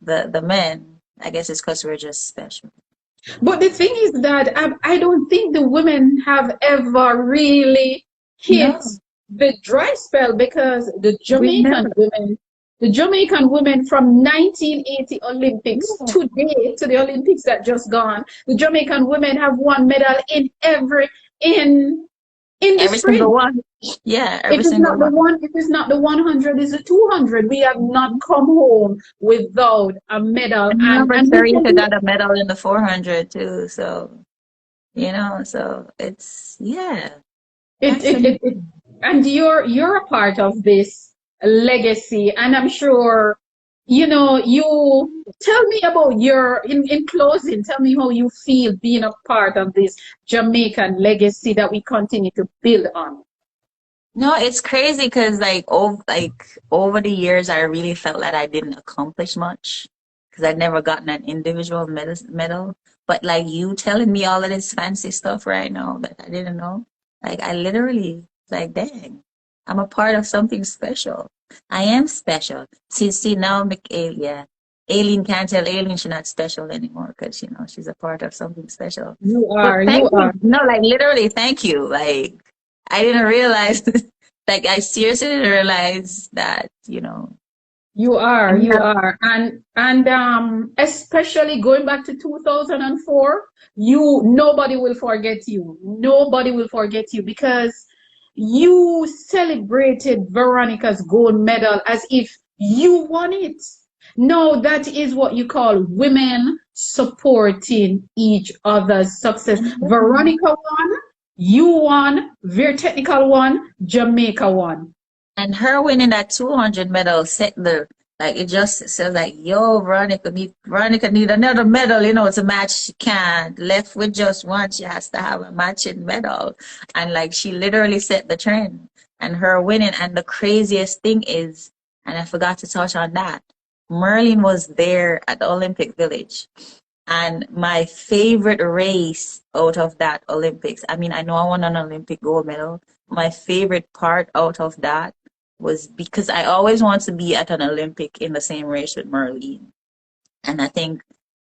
Speaker 2: men. I guess it's because we're just special.
Speaker 1: But the thing is that I don't think the women have ever really hit the dry spell, because the Jamaican women from 1980 Olympics today to the Olympics that just gone, the Jamaican women have won medal in every
Speaker 2: single one. Yeah,
Speaker 1: every single one. If it's not the 100, it's the 200. We have not come home without a medal.
Speaker 2: And Teresa got a medal in the 400 too. So, so it's
Speaker 1: and you're a part of this legacy, and I'm sure you tell me about in closing, tell me how you feel being a part of this Jamaican legacy that we continue to build on.
Speaker 2: No, it's crazy because over the years I really felt that I didn't accomplish much because I'd never gotten an individual medal. But you telling me all of this fancy stuff right now that I didn't know, I literally dang, I'm a part of something special. I am special. See now, ALEEN can't tell ALEEN she's not special anymore because she's a part of something special.
Speaker 1: You are.
Speaker 2: No, literally, thank you. I didn't realize. I seriously didn't realize that.
Speaker 1: You are, and especially going back to 2004, nobody will forget you. Nobody will forget you because you celebrated Veronica's gold medal as if you won it. No, that is what you call women supporting each other's success. Veronica won, you won, Very Technical won, Jamaica won.
Speaker 2: And her winning that 200 medal set it just says yo, Veronica need another medal, to match. She can't left with just one. She has to have a matching medal. And she literally set the trend. And her winning, and the craziest thing is, and I forgot to touch on that, Merlin was there at the Olympic Village. And my favorite race out of that Olympics, I know I won an Olympic gold medal. My favorite part out of that was because I always want to be at an Olympic in the same race with Merlin. And I think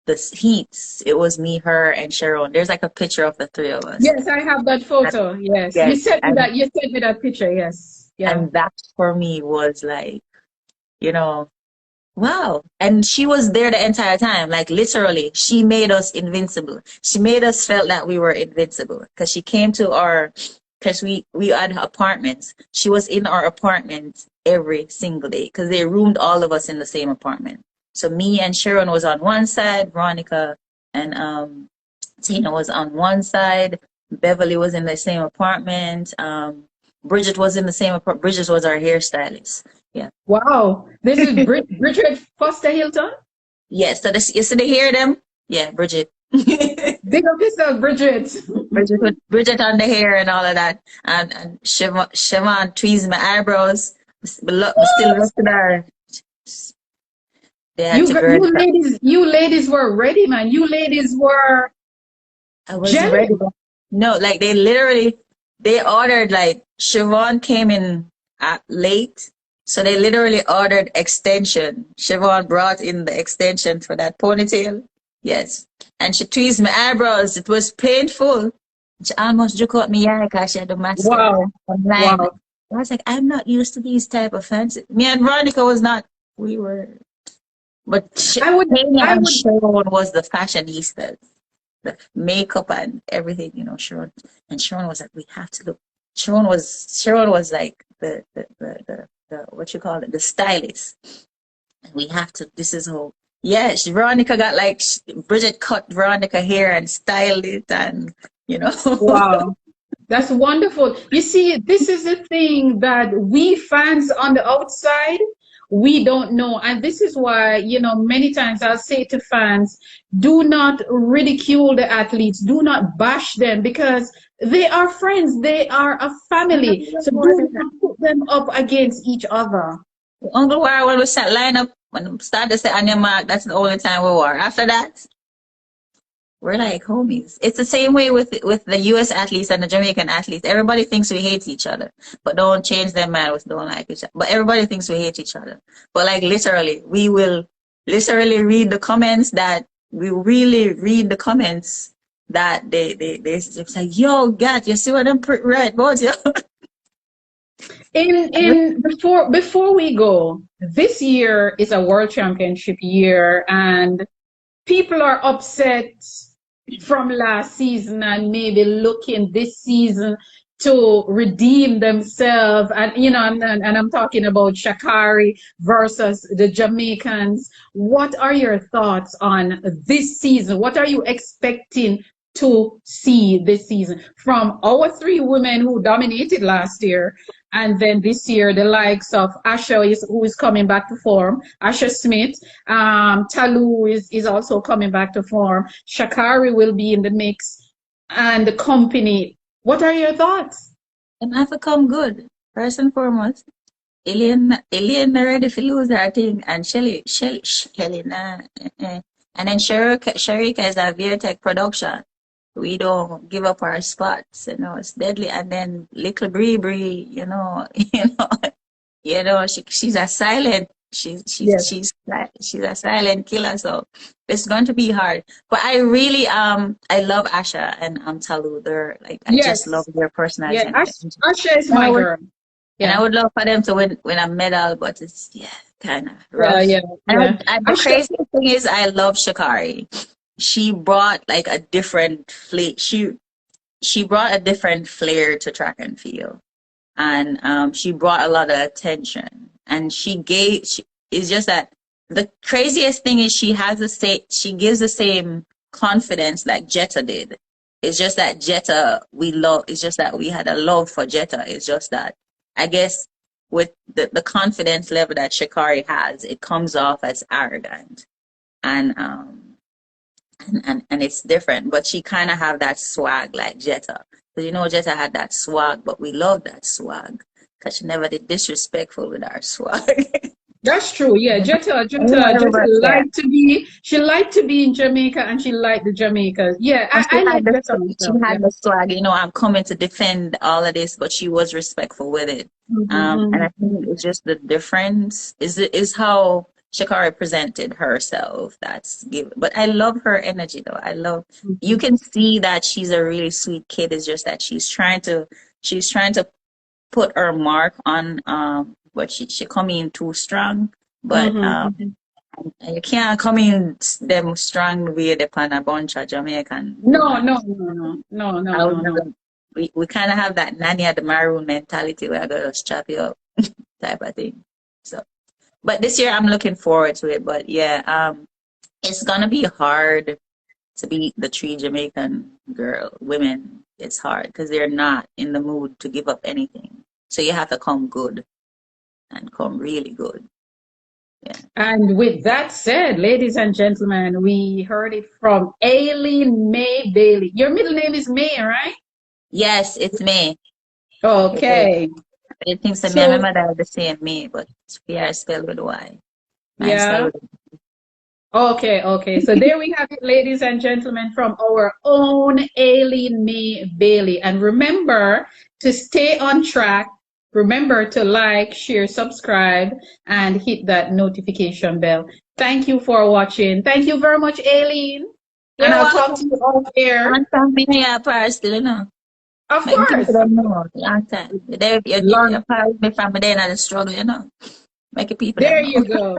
Speaker 2: the heats, it was me, her, and Sharon. There's a picture of the three of us.
Speaker 1: Yes, I have that photo. Yes. You sent me that picture, yes. Yeah.
Speaker 2: And that for me was wow. And she was there the entire time. Literally, she made us invincible. She made us felt that we were invincible because she came to because we had apartments. She was in our apartment every single day because they roomed all of us in the same apartment. So me and Sharon was on one side, Veronica and Tina was on one side, Beverly was in the same apartment, Bridget was in the same apartment. Bridget was our hairstylist. Yeah.
Speaker 1: Wow. This is Bridget Foster Hilton?
Speaker 2: Yes. So you see they hear them? Yeah, Bridget.
Speaker 1: Big up yourself, Bridget.
Speaker 2: Bridget on the hair and all of that. And Siobhan tweezed my eyebrows. Still rusted her.
Speaker 1: You ladies were ready, man. You ladies were.
Speaker 2: I was ready. No, they ordered, Siobhan came in late. So they literally ordered extension. Siobhan brought in the extension for that ponytail. Yes. And she tweezed my eyebrows. It was painful. She almost took out my eye because she had the mascara.
Speaker 1: Wow.
Speaker 2: I was like, I'm not used to these type of fancy. Me and Veronica was not. We were, but Tanya
Speaker 1: I
Speaker 2: and
Speaker 1: would,
Speaker 2: Sharon was the fashionistas, the makeup and everything. Sharon and Sharon was like, we have to look. Sharon was like the what you call it, the stylist. And we have to. This is how. Yeah, Veronica got like Bridget cut Veronica hair and styled it, and
Speaker 1: wow. That's wonderful. You see, this is the thing that we fans on the outside, we don't know. And this is why, many times I'll say to fans, do not ridicule the athletes, do not bash them because they are friends, they are a family. So do not put them up against each other.
Speaker 2: Uncle War, when we start line up, when we start to say on your mark, that's the only time we were. After that, we're like homies. It's the same way with the US athletes and the Jamaican athletes. Everybody thinks we hate each other, but don't change their mind with don't like each other. But everybody thinks we hate each other. But like literally, we will literally read the comments that we really read the comments that they say, yo, God, you see what I'm right about you?
Speaker 1: Before we go, this year is a world championship year and people are upset from last season and maybe looking this season to redeem themselves. And I'm talking about Sha'Carri versus the Jamaicans. What are your thoughts on this season? What are you expecting to see this season from our three women who dominated last year? And then this year, the likes of Asha who is coming back to form, Asha Smith, Talu is also coming back to form, Sha'Carri will be in the mix, and the company. What are your thoughts?
Speaker 2: And have to come good, first and foremost. ALEEN ready to lose her thing, and Shelly, nah, and then Sharika is a VRTech production. We don't give up our spots, it's deadly. And then little Bree, she's a silent, she's a silent killer. So it's going to be hard. But I really, I love Asha and Talu. They're like, I just love their personality.
Speaker 1: Yeah, Asha is my girl.
Speaker 2: Yeah. And I would love for them to win a medal, but it's kind of rough.
Speaker 1: Yeah.
Speaker 2: And the crazy thing is, I love Sha'Carri. She brought like a different flair. She brought a different flair to track and field, and she brought a lot of attention. And it's just that the craziest thing is she gives the same confidence like Jetta did. It's just that Jetta it's just that we had a love for Jetta. It's just that I guess with the confidence level that Sha'Carri has, it comes off as arrogant, and it's different. But she kind of have that swag like Jetta, because Jetta had that swag, but we love that swag because she never did disrespectful with our swag.
Speaker 1: That's true. Yeah, Jetta liked to be in Jamaica, and she liked the Jamaicans. Yeah, I like Jetta myself.
Speaker 2: She had the swag. I'm coming to defend all of this, but she was respectful with it. And I think it's just the difference is how Sha'Carri presented herself. But I love her energy though. You can see that she's a really sweet kid. It's just that she's trying to put her mark on but she come in too strong. But you can't come in them strong way upon a bunch of Jamaican.
Speaker 1: No.
Speaker 2: We kind of have that nanny at the maroon mentality where I go to chop you up type of thing. So, but this year I'm looking forward to it. But yeah, it's gonna be hard to beat the three Jamaican women. It's hard because they're not in the mood to give up anything. So you have to come good and come really good. Yeah.
Speaker 1: And with that said, ladies and gentlemen, we heard it from ALEEN May Bailey. Your middle name is May, right?
Speaker 2: Yes, it's May.
Speaker 1: Okay.
Speaker 2: It thinks that me and my mother are the same May, but we are spelled with Y.
Speaker 1: Yeah. Okay. So there we have it, ladies and gentlemen, from our own ALEEN May Bailey. And remember to stay on track. Remember to like, share, subscribe, and hit that notification bell. Thank you for watching. Thank you very much, ALEEN. And I'll talk to you off air. Of
Speaker 2: Making people
Speaker 1: course.
Speaker 2: don't know. Long time. You're
Speaker 1: Long.
Speaker 2: part of me from there and the struggle, you know. Making people
Speaker 1: There
Speaker 2: don't know.
Speaker 1: you go.